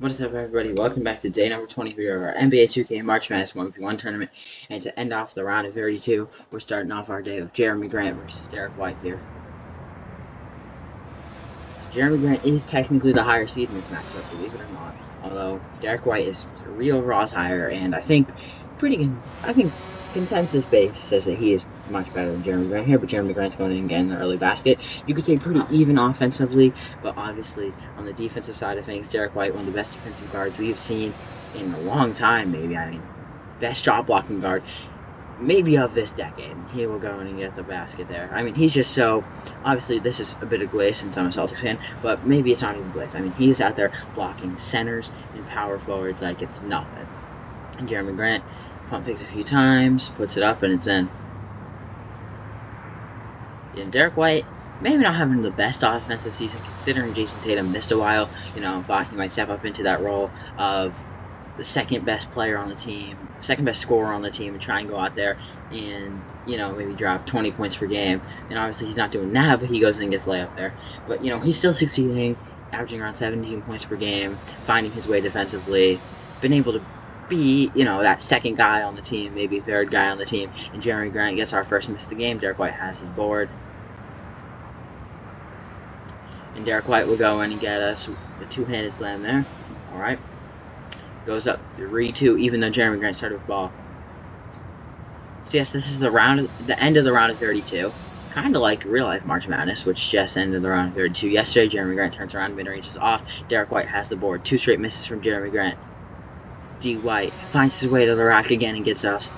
What's up, everybody? Welcome back to day number 23 of our NBA 2K March Madness 1v1 tournament. And to end off the round of 32, we're starting off our day with Jeremy Grant versus Derek White here. So Jeremy Grant is technically the higher seed in this matchup, believe it or not. Although Derek White is 3 overall higher, and I think consensus base says that he is much better than Jeremy Grant here, but Jeremy Grant's going in and getting the early basket. You could say pretty even offensively, but obviously on the defensive side of things, Derek White, one of the best defensive guards we've seen in a long time, maybe. I mean, best shot blocking guard, maybe of this decade. He will go in and get the basket there. I mean, he's just so, obviously this is a bit of glaze since I'm a Celtics fan, but maybe it's not even glaze. I mean, he's out there blocking centers and power forwards like it's nothing. And Jeremy Grant pump fakes a few times, puts it up, and it's in. And Derek White, maybe not having the best offensive season, considering Jason Tatum missed a while. Thought he might step up into that role of the second best player on the team, second best scorer on the team, and try and go out there and, maybe drop 20 points per game. And obviously he's not doing that, but he goes in and gets layup there. But, he's still succeeding, averaging around 17 points per game, finding his way defensively, been able to be, that second guy on the team, maybe third guy on the team. And Jeremy Grant gets our first miss of the game. Derek White has his board. And Derek White will go in and get us a two-handed slam there. All right. Goes up 3-2, even though Jeremy Grant started with the ball. So yes, this is the end of the round of 32. Kind of like real life March Madness, which just ended the round of 32 yesterday. Jeremy Grant turns around, mid-range is off. Derek White has the board. 2 straight misses from Jeremy Grant. D. White finds his way to the rack again and gets us.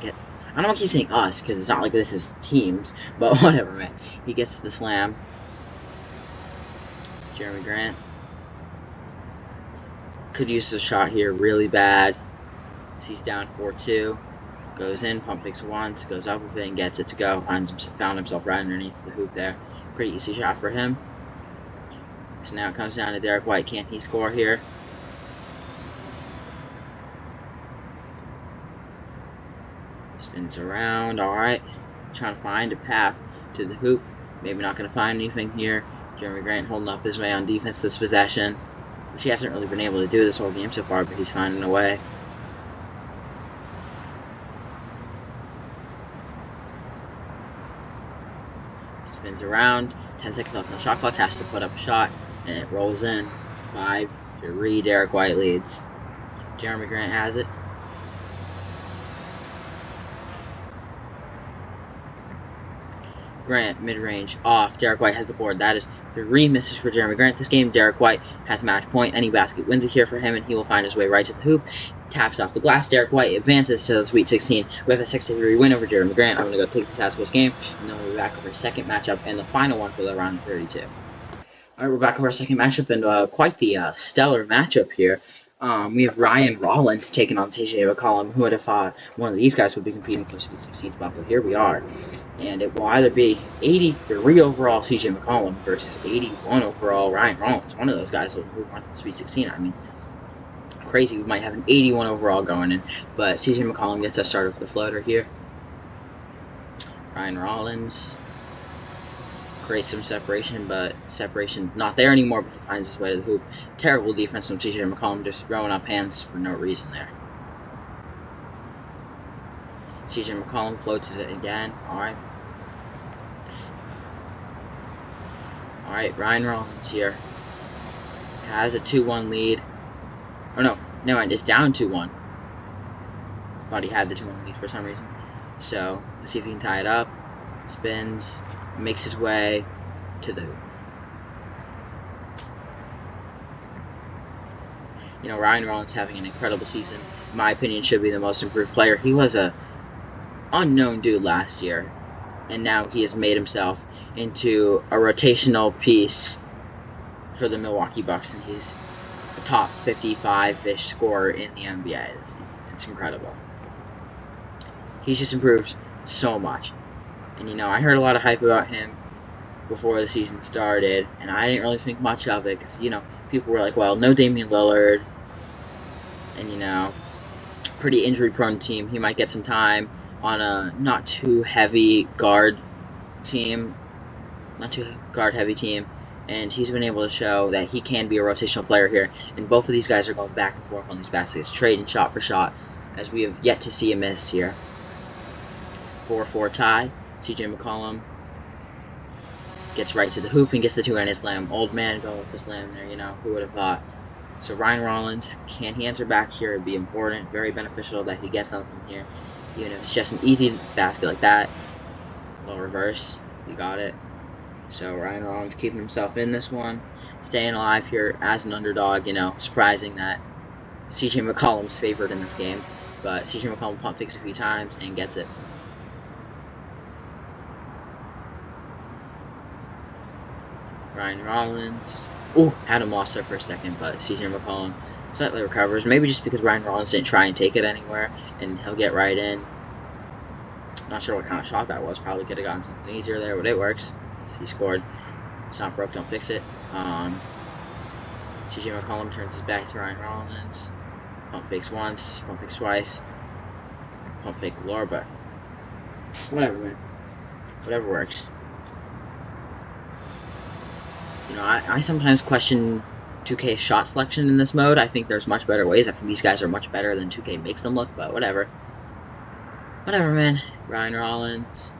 I don't want to keep saying us because it's not like this is teams, but whatever, man. He gets the slam. Jeremy Grant could use the shot here really bad. He's down 4-2. Goes in, pump fakes once, goes up with it and gets it to go. Found himself right underneath the hoop there. Pretty easy shot for him. So now it comes down to Derek White. Can he score here? Spins around. Alright. Trying to find a path to the hoop. Maybe not going to find anything here. Jeremy Grant holding up his way on defense this possession, which he hasn't really been able to do this whole game so far, but he's finding a way. Spins around. 10 seconds left on the shot clock. Has to put up a shot, and it rolls in. 5-3. Derek White leads. Jeremy Grant has it. Grant, mid-range, off. Derek White has the board. That is 3 misses for Jeremy Grant this game. Derek White has match point. Any basket wins it here for him, and he will find his way right to the hoop. Taps off the glass. Derek White advances to the Sweet 16 with a 6-3 win over Jeremy Grant. I'm going to go take the stats for this game, and then we'll be back with our second matchup and the final one for the round of 32. Alright, we're back with our second matchup, and quite the stellar matchup here. We have Ryan Rollins taking on CJ McCollum. Who would have thought one of these guys would be competing for the Sweet 16 spot? But here we are. And it will either be 83 overall CJ McCollum versus 81 overall Ryan Rollins. One of those guys will move on to the Sweet 16. I mean, crazy. We might have an 81 overall going in. But CJ McCollum gets us started with the floater here. Ryan Rollins creates some separation, but separation not there anymore, but he finds his way to the hoop. Terrible defense from CJ McCollum, just throwing up hands for no reason there. CJ McCollum floats it again. Alright, Ryan Rollins here has a 2-1 lead. Oh no, never mind, it's down 2-1. Thought he had the 2-1 lead for some reason. So, let's see if he can tie it up. Spins, makes his way to the hoop. Ryan Rollins having an incredible season. In my opinion, should be the most improved player. He was a unknown dude last year, and now he has made himself into a rotational piece for the Milwaukee Bucks, and he's a top 55-ish scorer in the NBA this season. It's incredible. He's just improved so much. And I heard a lot of hype about him before the season started, and I didn't really think much of it because, people were like, well, no Damian Lillard, and, pretty injury-prone team. He might get some time on a not too heavy guard team, not too guard-heavy team, and he's been able to show that he can be a rotational player here. And both of these guys are going back and forth on these baskets, trading shot for shot, as we have yet to see a miss here. 4-4 tie. CJ McCollum gets right to the hoop and gets the two-handed slam. Old man going with the slam there, who would have thought. So Ryan Rollins, can he answer back here? It'd be important, very beneficial that he gets something here. Even if it's just an easy basket like that. Low reverse, you got it. So Ryan Rollins keeping himself in this one, staying alive here as an underdog, surprising that CJ McCollum's favored in this game. But CJ McCollum pump fakes a few times and gets it. Ryan Rollins, had him lost there for a second, but CJ McCollum slightly recovers. Maybe just because Ryan Rollins didn't try and take it anywhere, and he'll get right in. Not sure what kind of shot that was. Probably could have gotten something easier there, but it works. He scored. It's not broke, don't fix it. CJ McCollum turns his back to Ryan Rollins. Pump fakes once, pump fakes twice. Pump fake galore, but whatever, man. Whatever works. I sometimes question 2K's shot selection in this mode. I think there's much better ways. I think these guys are much better than 2K makes them look, but whatever. Whatever, man. Ryan Rollins.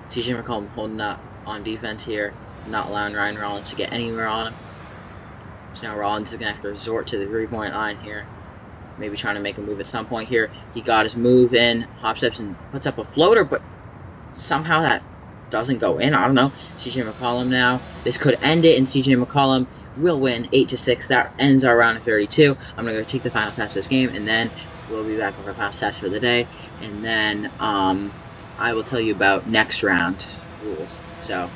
CJ McCollum holding up on defense here, not allowing Ryan Rollins to get anywhere on him. So now Rollins is going to have to resort to the three-point line here. Maybe trying to make a move at some point here. He got his move in, hop steps and puts up a floater, but somehow that doesn't go in. I don't know. CJ McCollum now. This could end it, and CJ McCollum will win 8-6. That ends our round of 32. I'm going to go take the final stats of this game, and then we'll be back with our final stats for the day. And then I will tell you about next round rules. So,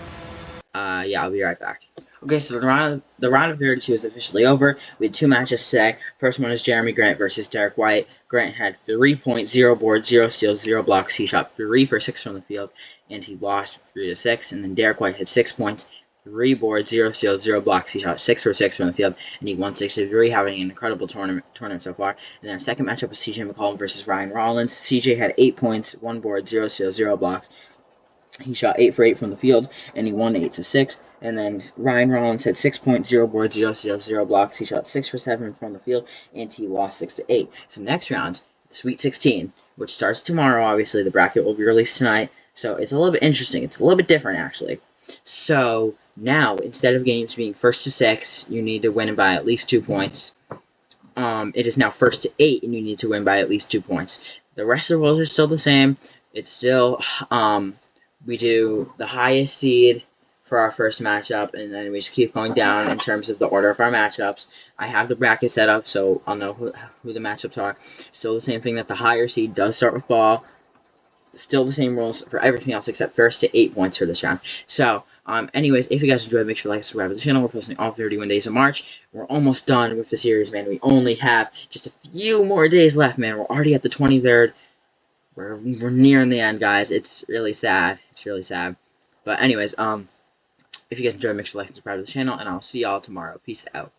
yeah, I'll be right back. Okay, so the round of 32 is officially over. We had two matches today. First one is Jeremy Grant versus Derek White. Grant had 3 points, 0 boards, 0 steals, 0 blocks. He shot 3 for 6 from the field, and he lost 3-6. And then Derek White had 6 points, 3 boards, 0 steals, 0 blocks. He shot 6 for 6 from the field, and he won 6-3, having an incredible tournament so far. And then our second matchup was CJ McCollum versus Ryan Rollins. CJ had 8 points, 1 board, 0 steals, 0 blocks. He shot 8 for 8 from the field, and he won 8-6. And then Ryan Rollins had 6 points, 0 boards, 0 steals, 0 blocks. He shot 6 for 7 from the field, and he lost 6-8. So next round, the Sweet 16, which starts tomorrow. Obviously, the bracket will be released tonight. So it's a little bit interesting. It's a little bit different, actually. So now, instead of games being 1st to 6, you need to win by at least 2 points. It is now 1st to 8, and you need to win by at least 2 points. The rest of the rules are still the same. It's still we do the highest seed for our first matchup, and then we just keep going down in terms of the order of our matchups. I have the bracket set up, so I'll know who the matchups are. Still the same thing that the higher seed does start with ball. Still the same rules for everything else except 1st to 8 points for this round. So, anyways, if you guys enjoyed, make sure to like and subscribe to the channel. We're posting all 31 days of March. We're almost done with the series, man. We only have just a few more days left, man. We're already at the 23rd. We're nearing the end, guys. It's really sad. It's really sad. But anyways, if you guys enjoyed, make sure to like and subscribe to the channel, and I'll see y'all tomorrow. Peace out.